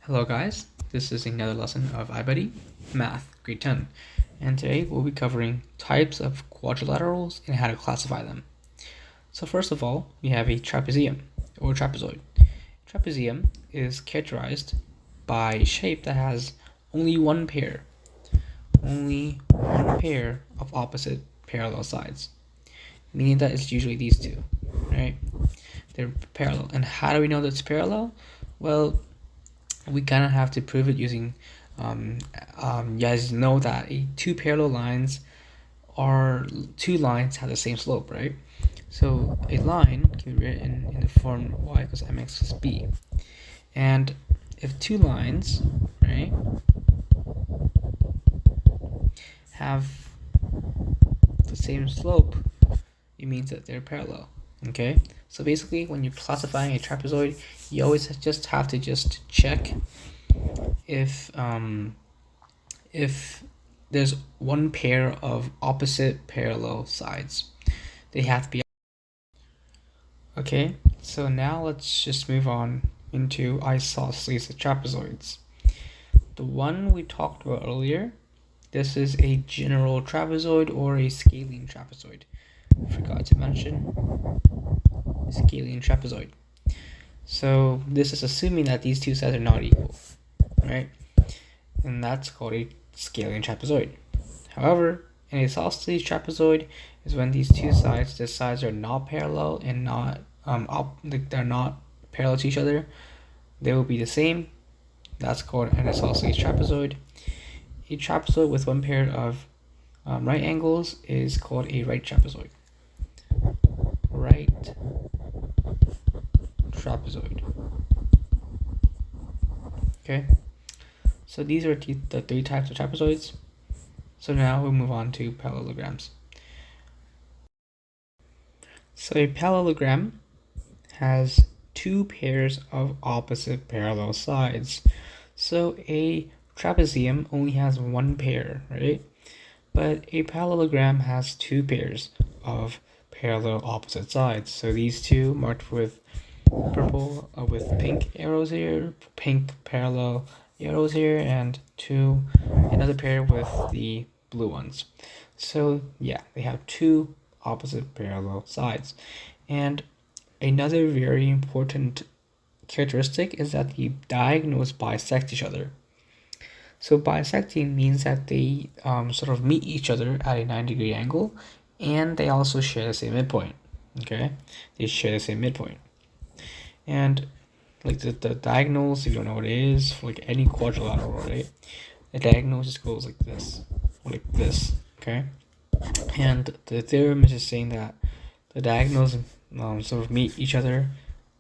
Hello guys, this is another lesson of iBuddy Math, Grade 10, and today we'll be covering types of quadrilaterals and how to classify them. So first of all, we have a trapezium, or trapezoid. Trapezium is characterized by a shape that has only one pair of opposite parallel sides, meaning that it's usually these two, right? They're parallel. And how do we know that it's parallel? Well, we kind of have to prove it using you guys know that two parallel lines are two lines have the same slope, right? So a line can be written in the form y equals mx plus b. And if two lines, right, have the same slope, it means that they're parallel. Okay, so basically when you're classifying a trapezoid, you always just have to just check if there's one pair of opposite parallel sides. They have to be. Okay, so now let's just move on into isosceles trapezoids. The one we talked about earlier, this is a general trapezoid or a scalene trapezoid. Forgot to mention scalene trapezoid. So this is assuming that these two sides are not equal, right? And that's called a scalene trapezoid. However, an isosceles trapezoid is when these two sides, the sides are not parallel and not they're not parallel to each other. They will be the same. That's called an isosceles trapezoid. A trapezoid with one pair of right angles is called a right trapezoid. Right trapezoid. Okay. So these are the three types of trapezoids. So now we'll move on to parallelograms. So a parallelogram has two pairs of opposite parallel sides. So a trapezium only has one pair, right? But a parallelogram has two pairs of parallel opposite sides. So these two marked with purple with pink arrows here, pink parallel arrows here, and another pair with the blue ones. So yeah, they have two opposite parallel sides. And another very important characteristic is that the diagonals bisect each other. So bisecting means that they sort of meet each other at a 90-degree angle, and they also share the same midpoint. Okay, they share the same midpoint. And like the diagonals, if you don't know what it is, for like any quadrilateral, right? The diagonal just goes like this, okay? And the theorem is just saying that the diagonals sort of meet each other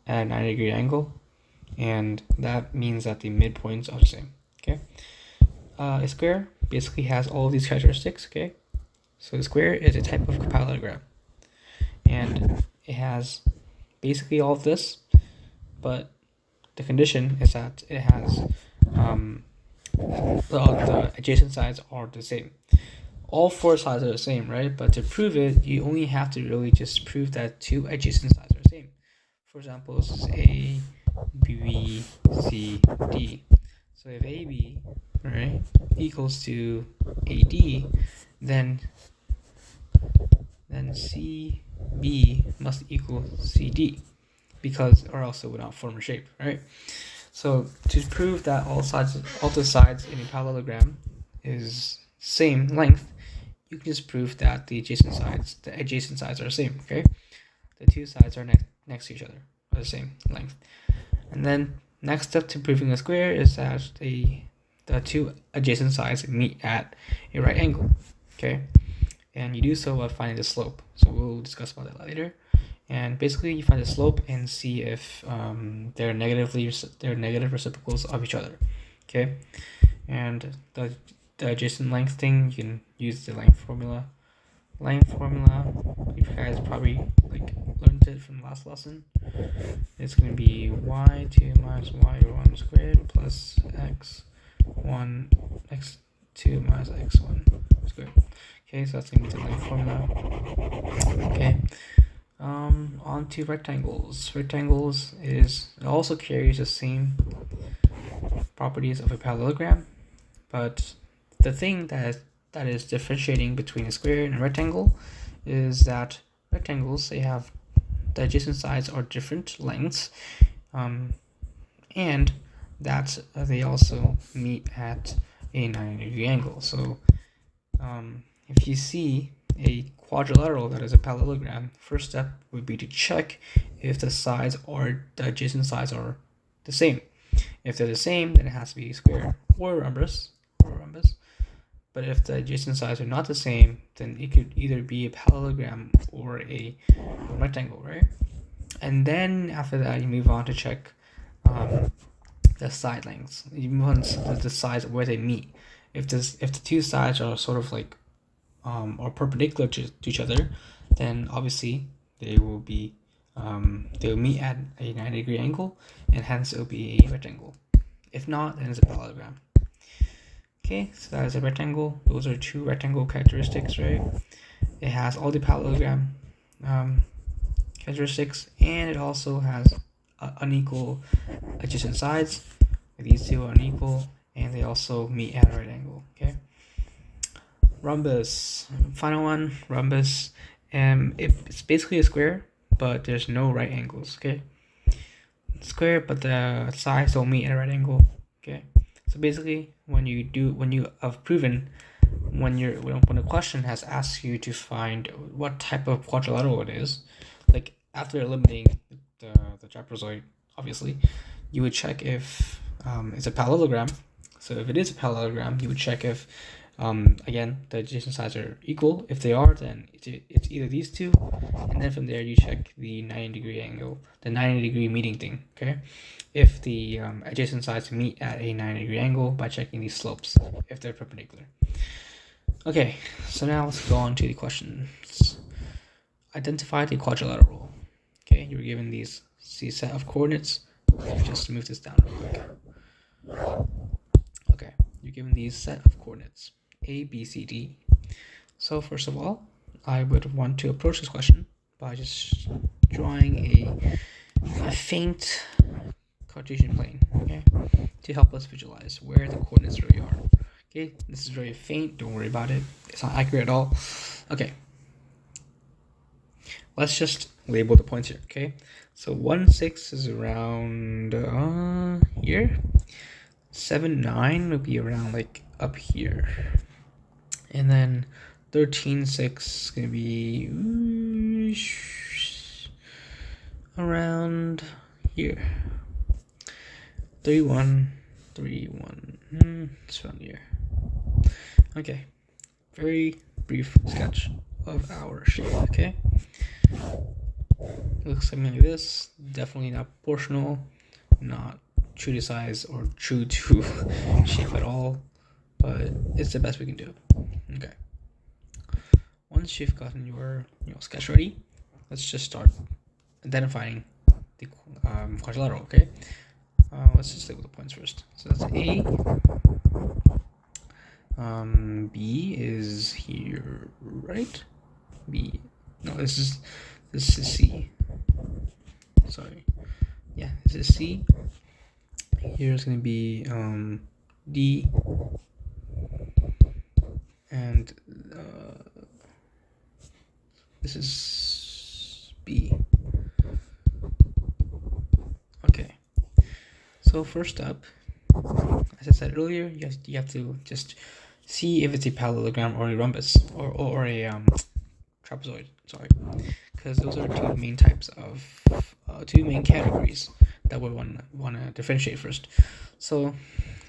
at a 90-degree angle, and that means that the midpoints are the same, okay? A square basically has all of these characteristics, okay? So the square is a type of parallelogram, and it has basically all of this, but the condition is that it has the adjacent sides are the same. All four sides are the same, right? But to prove it, you only have to really just prove that two adjacent sides are the same. For example, this is A, B, C, D. So if AB, right, equals to AD, then CB must equal CD, because or else it would not form a shape, right? So to prove that all the sides in a parallelogram is same length, you can just prove that the adjacent sides are the same. Okay, the two sides are next to each other, are the same length. And then next step to proving a square is that the two adjacent sides meet at a right angle. Okay, and you do so by finding the slope. So we'll discuss about that later. And basically, you find the slope and see if they're negative reciprocals of each other. Okay, and the adjacent length thing, you can use the length formula. You guys probably learned it from the last lesson. It's going to be y2 minus y1 squared plus x1 x2 minus x1 squared. Okay, so that's going to be the length formula. Okay. On to rectangles. Rectangles it also carries the same properties of a parallelogram, but the thing that is differentiating between a square and a rectangle is that rectangles, they have the adjacent sides are different lengths, and that they also meet at a 90-degree angle. So if you see a quadrilateral that is a parallelogram, first step would be to check if the sides or the adjacent sides are the same. If they're the same, then it has to be a square or a rhombus. But if the adjacent sides are not the same, then it could either be a parallelogram or a rectangle, right? And then after that, you move on to check the side lengths. You move on to the sides where they meet. If the two sides are sort of like or perpendicular to each other, then obviously they will meet at a 90-degree angle, and hence it will be a rectangle. If not, then it's a parallelogram. Okay, so that is a rectangle. Those are two rectangle characteristics, right? It has all the parallelogram characteristics, and it also has unequal adjacent sides. These two are unequal, and they also meet at a right angle. Okay. Rhombus, final one, rhombus. It's basically a square, but there's no right angles. Okay. Square, but the sides don't meet at a right angle. Okay. So basically, when you have proven, when a question has asked you to find what type of quadrilateral it is, like after eliminating the trapezoid, obviously, you would check if it's a parallelogram. So if it is a parallelogram, you would check if again the adjacent sides are equal. If they are, then it's either these two, and then from there you check the 90-degree angle, the 90-degree meeting thing. Okay. If the adjacent sides meet at a 90-degree angle by checking these slopes, if they're perpendicular. Okay, so now let's go on to the questions. Identify the quadrilateral. Okay, you're given these set of coordinates. Just move this down real quick. Okay, you're given these set of coordinates, A, B, C, D. So first of all, I would want to approach this question by just drawing a faint Cartesian plane, okay, to help us visualize where the coordinates really are. Okay, this is very faint, don't worry about it, it's not accurate at all. Okay, let's just label the points here. Okay, so 1, 6 is around here. 7, 9 would be around like up here, and then 13, 6 is gonna be around here. 31, it's around here. Okay, very brief sketch of our shape. Okay, looks something like this. Definitely not proportional, not true to size or true to shape at all, but it's the best we can do. Okay, once you've gotten your sketch ready, let's just start identifying the quadrilateral. Okay, let's just label the points first. So that's A. B is here, right? B. No, this is C. Sorry. Yeah, this is C. Here's gonna be D, and this is B. Okay. So first up, as I said earlier, you have to just see if it's a parallelogram or a rhombus or a trapezoid. Sorry, because those are two main types of two main categories that we want to differentiate first. So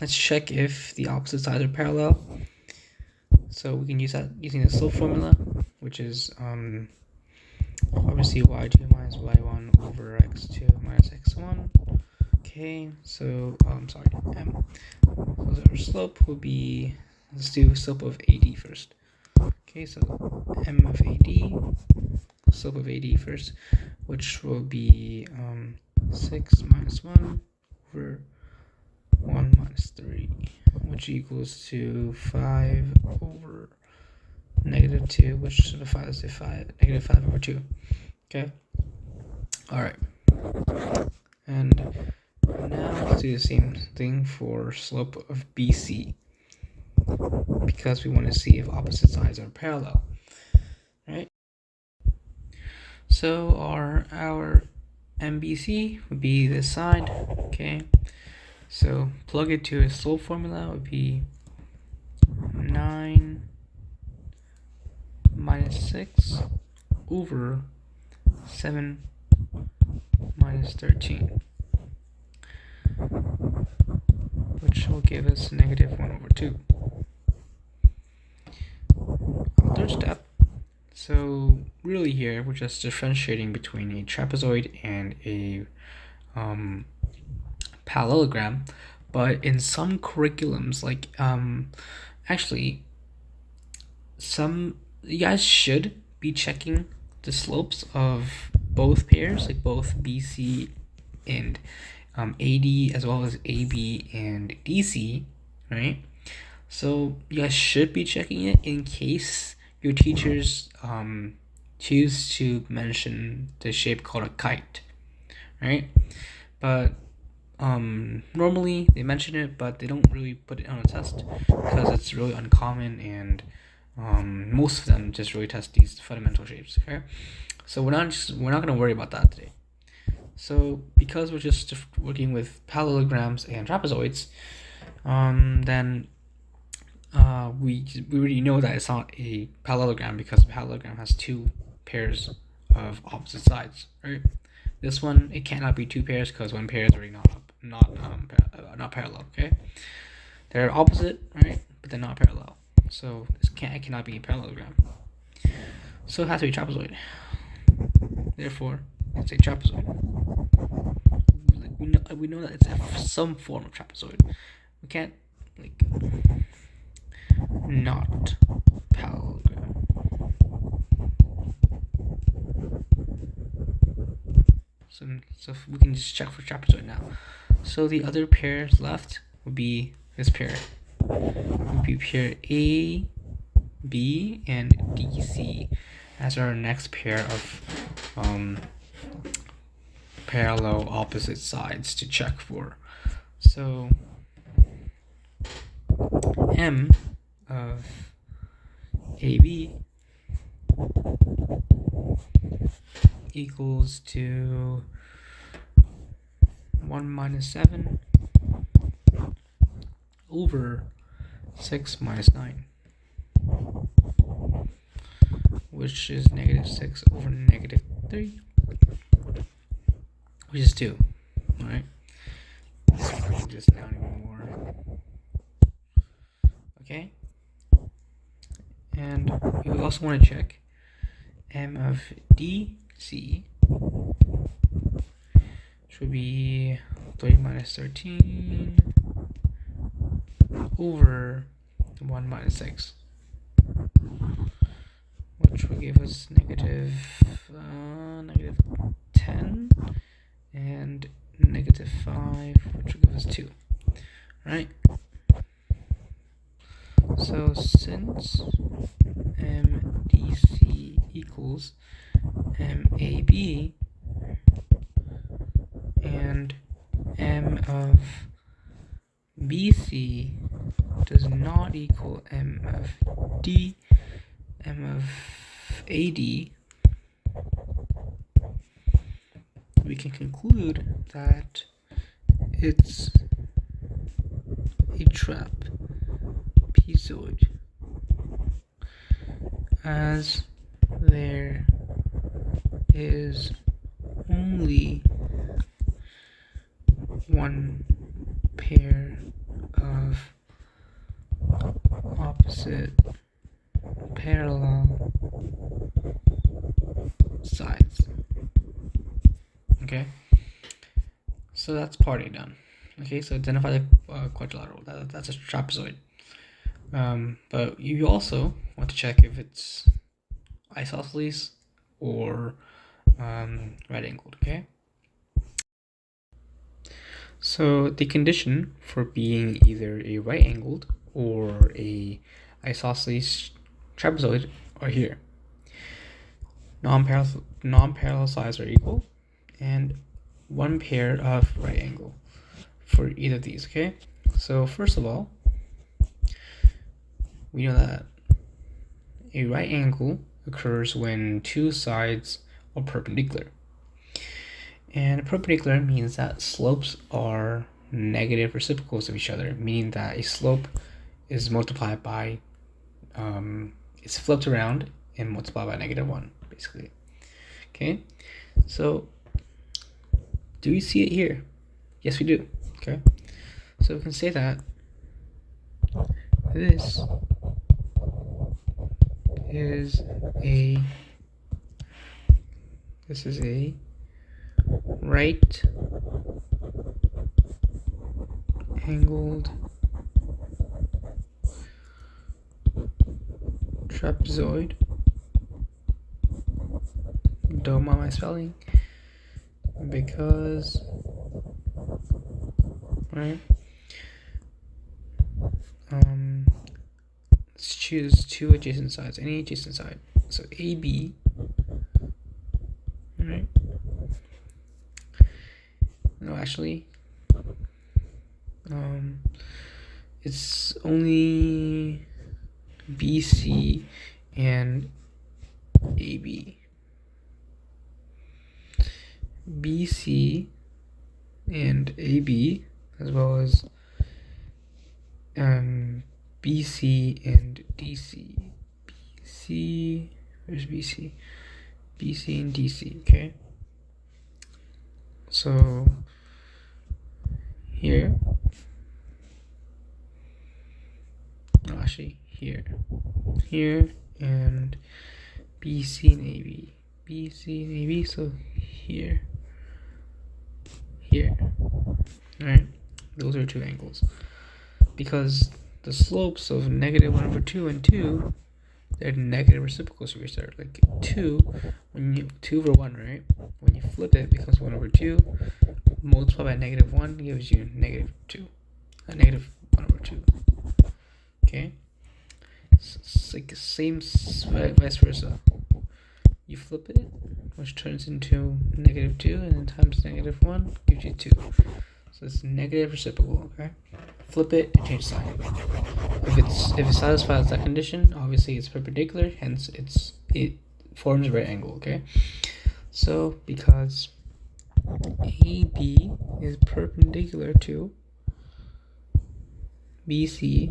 let's check if the opposite sides are parallel. So we can use that using the slope formula, which is obviously y2 minus y1 over x2 minus x1. Okay, so m. So our slope will be, let's do slope of AD first. Okay, so m of AD, slope of AD first, which will be 6 minus 1 over 1 minus 3, which equals to 5 over negative 2, which simplifies to negative 5 over 2. Okay, alright, and now let's do the same thing for slope of BC, because we want to see if opposite sides are parallel, right? So our MBC would be this side, okay? So plug it to a slope formula would be 9 minus 6 over 7 minus 13, which will give us negative 1 over 2. Third step. So really here we're just differentiating between a trapezoid and a parallelogram, but in some curriculums, like actually some you guys should be checking the slopes of both pairs, like both BC and AD, as well as AB and DC, right? So you guys should be checking it in case your teachers choose to mention the shape called a kite, right? But normally they mention it, but they don't really put it on a test because it's really uncommon, and most of them just really test these fundamental shapes. Okay, so we're not gonna worry about that today. So because we're just working with parallelograms and trapezoids, then we already know that it's not a parallelogram because a parallelogram has two pairs of opposite sides, right? This one, it cannot be two pairs because one pair is already not parallel. Okay, they're opposite, right? But they're not parallel. So it cannot be a parallelogram. So it has to be a trapezoid. Therefore, it's a trapezoid. We know that it's some form of trapezoid. We can't not parallelogram. So we can just check for trapezoid now. So the other pairs left would be this pair. It would be pair A, B, and DC as our next pair of parallel opposite sides to check for. So M of AB equals to 1 minus 7 over 6 minus 9, which is negative 6 over negative 3, which is 2. Alright, let's bring this down even more. Okay, and we also want to check M of DC should be 3 minus 13 over 1 minus 6, which will give us negative 10 and negative 5, which will give us 2. Right? So since MDC equals MAB and M of BC does not equal M of AD, we can conclude that it's a trapezoid, as there is only one pair of opposite parallel sides. Okay, so that's part A done. Okay, so identify the quadrilateral. That's a trapezoid. But you also want to check if it's isosceles or right angled. Okay. So the condition for being either a right angled or a isosceles trapezoid are here. Non-parallel sides are equal, and one pair of right angle. for either of these, okay? So first of all, we know that a right angle occurs when two sides are perpendicular. And perpendicular means that slopes are negative reciprocals of each other, meaning that a slope is multiplied by, it's flipped around and multiplied by -1, basically. Okay, so do we see it here? Yes, we do. Okay, so we can say that this is a right angled trapezoid. Don't mind my spelling, because right. Let's choose two adjacent sides, any adjacent side. So AB, right? No, actually, it's only BC and AB. BC and AB, as well as BC and DC. BC, where's BC? BC and DC, okay? So here, no, actually here, and BC and AB. BC and AB, so here, right? Those are two angles. Because the slopes of -1/2 and 2, they're negative reciprocals of each other. Like 2, when you 2/1, right? When you flip it, it becomes 1/2. Multiply by -1 gives you -2. -1/2. Okay? It's like the same vice versa. You flip it, which turns into -2, and then times -1 gives you 2. So it's negative reciprocal, okay? Flip it and change sign. If it satisfies that condition, obviously it's perpendicular, hence it forms a right angle, okay? So because AB is perpendicular to BC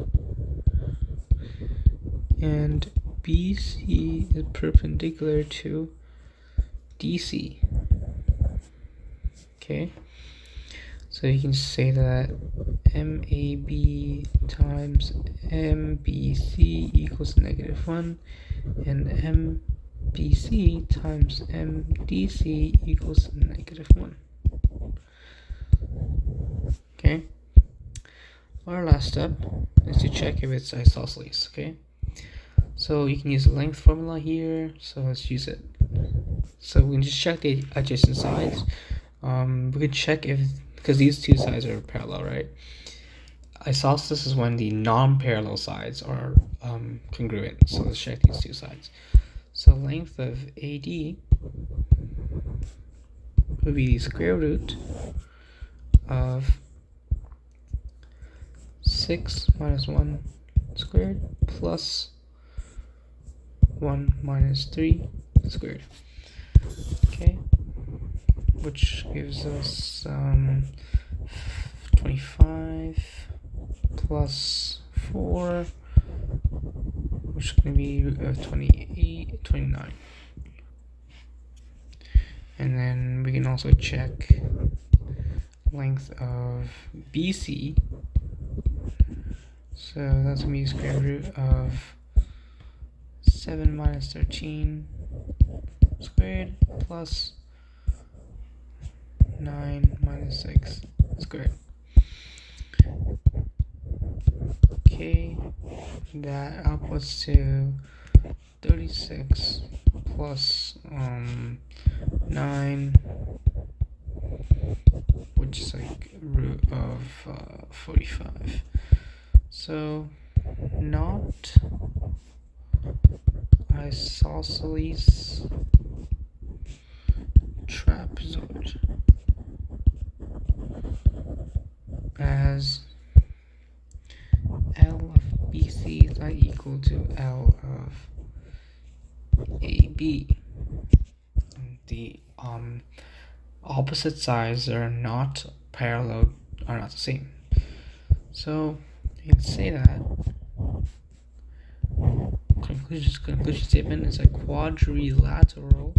and BC is perpendicular to DC, okay? So you can say that MAB times MBC equals -1, and MBC times MDC equals -1. Okay. Our last step is to check if it's isosceles. Okay. So you can use the length formula here. So let's use it. So we can just check the adjacent sides. We could check if, because these two sides are parallel, right? Isosceles is when the non-parallel sides are congruent. So let's check these two sides. So length of AD would be the square root of 6 minus 1 squared plus 1 minus 3 squared. Okay, which gives us 25 plus 4, which is going to be 29. And then we can also check length of BC. So that's going to be square root of 7 minus 13 squared plus 9 minus 6 squared. Okay, that outputs to 36 plus 9, which is like root of 45. So not isosceles trapezoid. as L of BC is not equal to L of AB. The opposite sides are not parallel, are not the same. So you can say that conclusion statement is a quadrilateral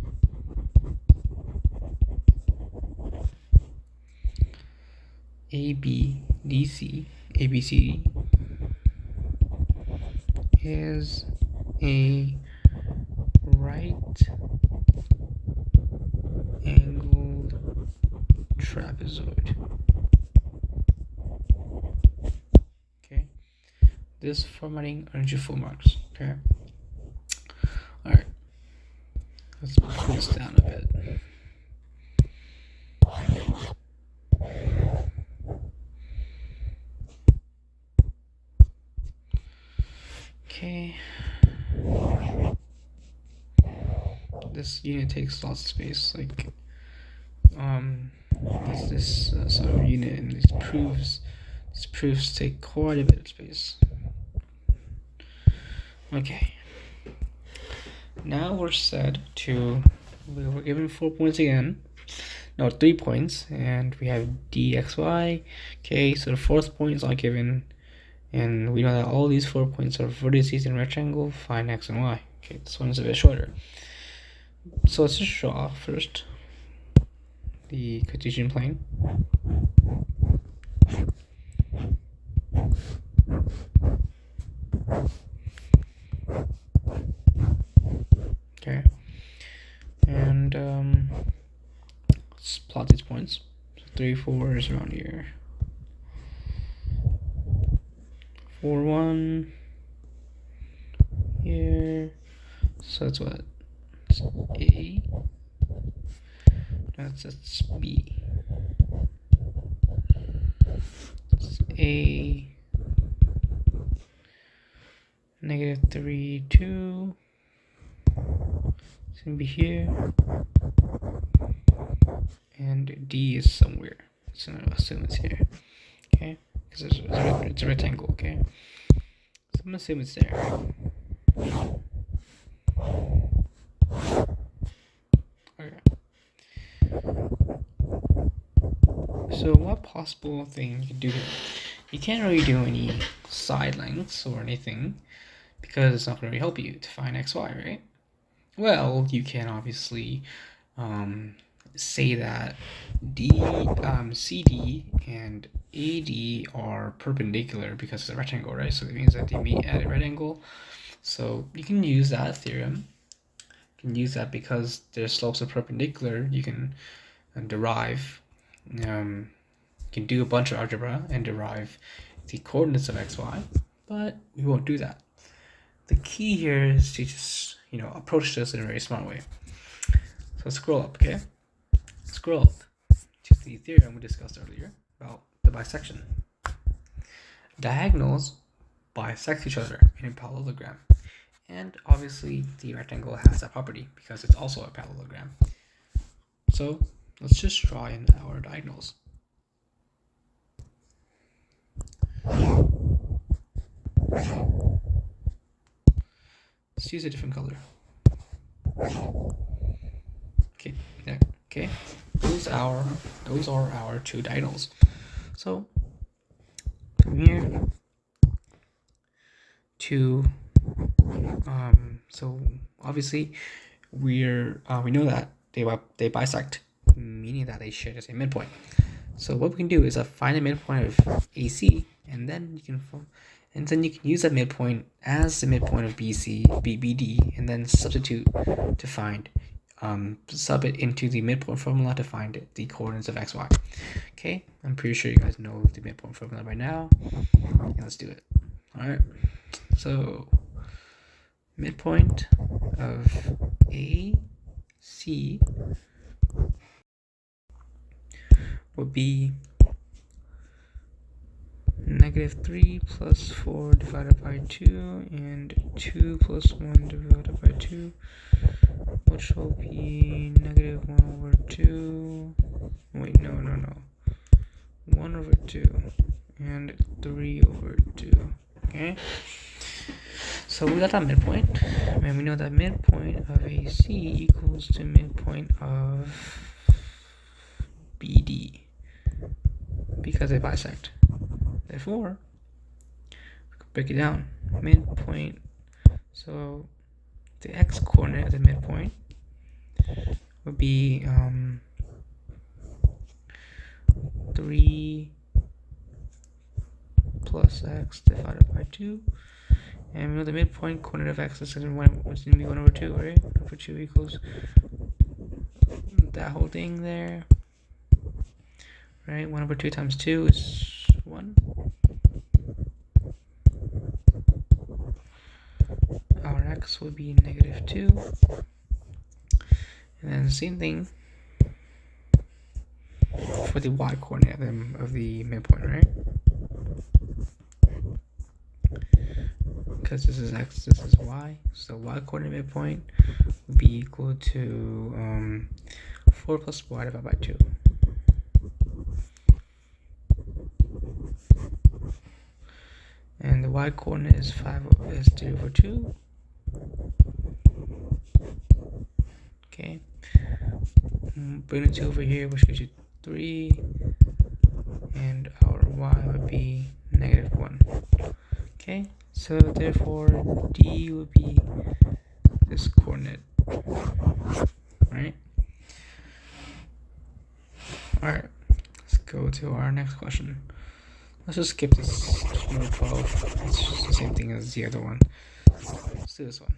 ABDC ABCD is a right angled trapezoid. Okay, this formatting earns you full marks. Okay, all right, let's pull this down a bit. Okay, this unit takes lots of space, like this sort of unit, and these proofs take quite a bit of space. Okay, now we're given 4 points again. No, 3 points, and we have dxy. Okay, so the fourth point is not given, and we know that all these 4 points are vertices in a rectangle. Find x and y. Okay, this one is a bit shorter. So let's just draw first the Cartesian plane. Okay, and let's plot these points. So 3, 4 is around here. 4, 1 here. So that's what? It's A. That's B. It's A. -3, 2. It's gonna be here. And D is somewhere. So I'm gonna assume it's here. Okay? Because it's a rectangle, okay? So I'm gonna assume it's there. Okay. So what possible thing you can do here? You can't really do any side lengths or anything because it's not going to really help you to find xy, right? Well, you can obviously say that CD and AD are perpendicular because it's a rectangle, right? So it means that they meet at a right angle. So you can use that theorem. You can use that because their slopes are perpendicular. You can derive, you can do a bunch of algebra and derive the coordinates of xy, but we won't do that. The key here is to just, approach this in a very smart way. So scroll up, okay? Scroll up to the theorem we discussed earlier about the bisection. Diagonals bisect each other in a parallelogram. And obviously the rectangle has that property because it's also a parallelogram. So let's just draw in our diagonals. Let's use a different color. Okay, there. Okay, those are our two diagonals. So from here to so obviously we know that they bisect, meaning that they share the same midpoint. So what we can do is find the midpoint of AC, and then you can use that midpoint as the midpoint of BD, and then substitute to find sub it into the midpoint formula to find the coordinates of xy. Okay, I'm pretty sure you guys know the midpoint formula by now. And let's do it. All right. So midpoint of AC would be -3 plus 4 divided by 2 and 2 plus 1 divided by 2, which will be -1/2. Wait, no. 1/2 and 3/2. Okay, so we got that midpoint, and we know that midpoint of AC equals to midpoint of BD because they bisect. Therefore, we can break it down. Midpoint, so the x-coordinate of the midpoint would be 3 plus x divided by 2. And we know the midpoint coordinate of x is going to be 1/2, right? 1/2 equals that whole thing there. Right? 1/2 times 2 is 1. Our x would be -2. And then the same thing for the y coordinate of the midpoint, right? Because this is x, this is y, so y coordinate midpoint would be equal to 4 plus y divided by 2. And the y coordinate is 3/2. Okay. Bring the 2 over here, which gives you 3. And our y would be -1. Okay. So therefore, D would be this coordinate, right? All right. Let's go to our next question. Let's just skip this number 12. It's just the same thing as the other one. Let's do this one.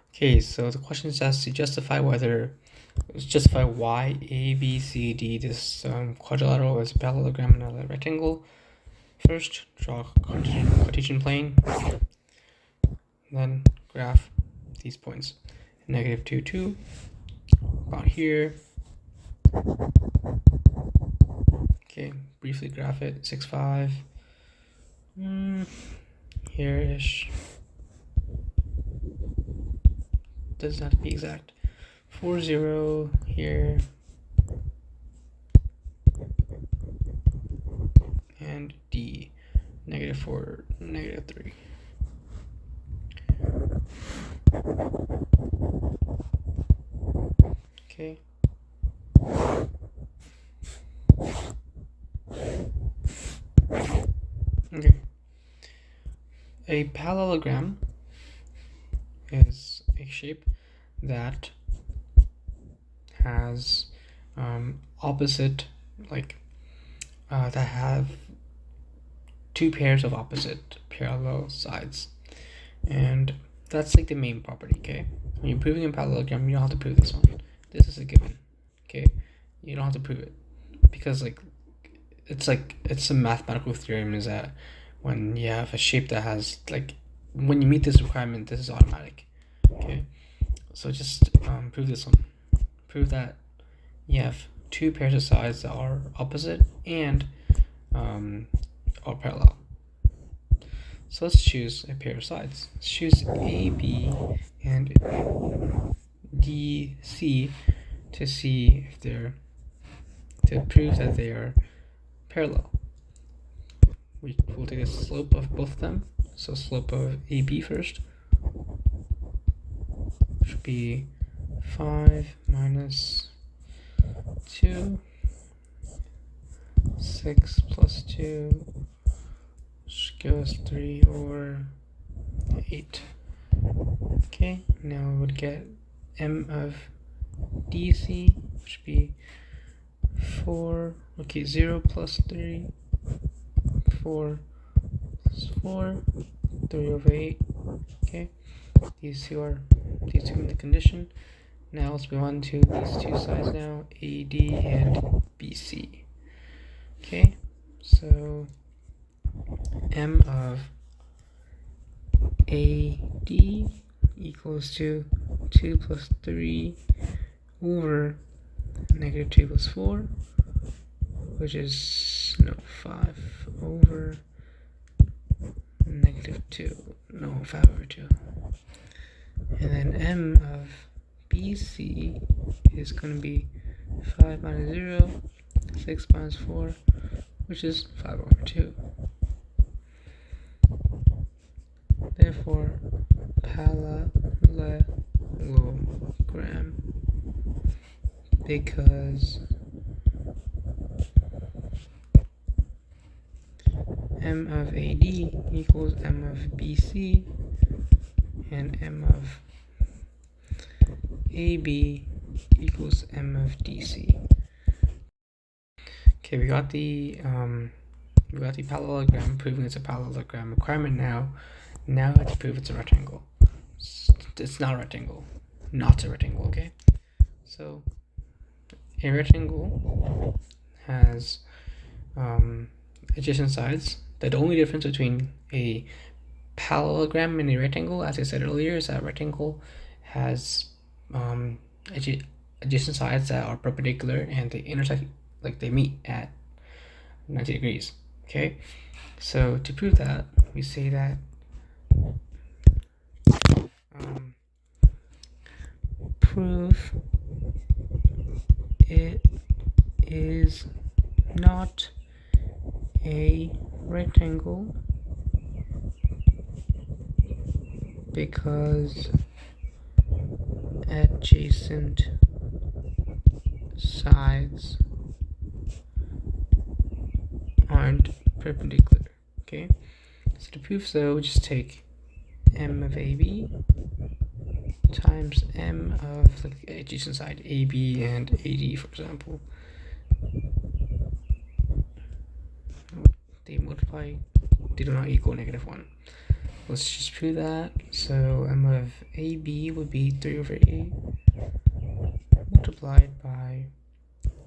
Okay, so the question is asked to justify why A, B, C, D, this quadrilateral is a parallelogram and a rectangle. First, draw a Cartesian plane, then graph these points. -2, 2, about here. Okay, briefly graph it. 6, 5. Here-ish. Doesn't have to be exact. 4, 0 here. And D, -4, -3. Okay. Okay. A parallelogram is a shape that has opposite, that have two pairs of opposite parallel sides, and that's like the main property. Okay, when you're proving a parallelogram, you don't have to prove this one. This is a given. Okay, you don't have to prove it because it's a mathematical theorem, is that when you have a shape that has when you meet this requirement, this is automatic. Okay, so just prove this one. Prove that you have two pairs of sides that are opposite and are parallel. So let's choose a pair of sides. Let's choose AB and DC to see if to prove that they are parallel. We'll take a slope of both of them. So slope of AB first, which would be 5 minus 2, 6 plus 2, which gives us 3 or 8. Okay, now we would get M of DC, which would be 4, 0 plus 3, 4 plus 4, 3/8. Okay, these two in the condition. Now let's move on to these two sides now, AD and BC. Okay, so M of AD equals to 2 plus 3 over -2 plus 4, which is 5 over -2, 5/2. And then M of BC is going to be 5 minus 0, 6 minus 4, which is 5 over 2. Therefore, parallelogram, because m of AD equals m of BC and m of AB equals m of DC. Okay, we got the parallelogram, proving it's a parallelogram requirement now. Now I have to prove it's a rectangle. It's not a rectangle. Not a rectangle, okay? So a rectangle has adjacent sides. The only difference between a parallelogram and a rectangle, as I said earlier, is that a rectangle has adjacent sides that are perpendicular and they intersect, like they meet at 90 degrees. Okay, so to prove that, we say that prove it is not a rectangle because adjacent sides aren't perpendicular. Okay, so to prove so, we just take m of AB times m of the adjacent side AB and AD, for example. They multiply, they do not equal -1. Let's just prove that. So m of AB would be 3 over 8 multiplied by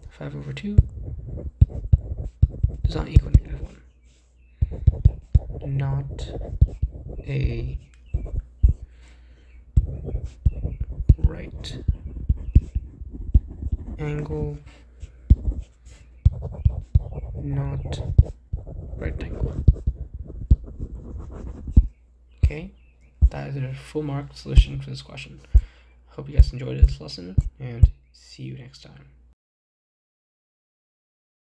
5 over 2 does not equal -1. Not a right angle, not rectangle. Okay, that is a full mark solution for this question. Hope you guys enjoyed this lesson and see you next time.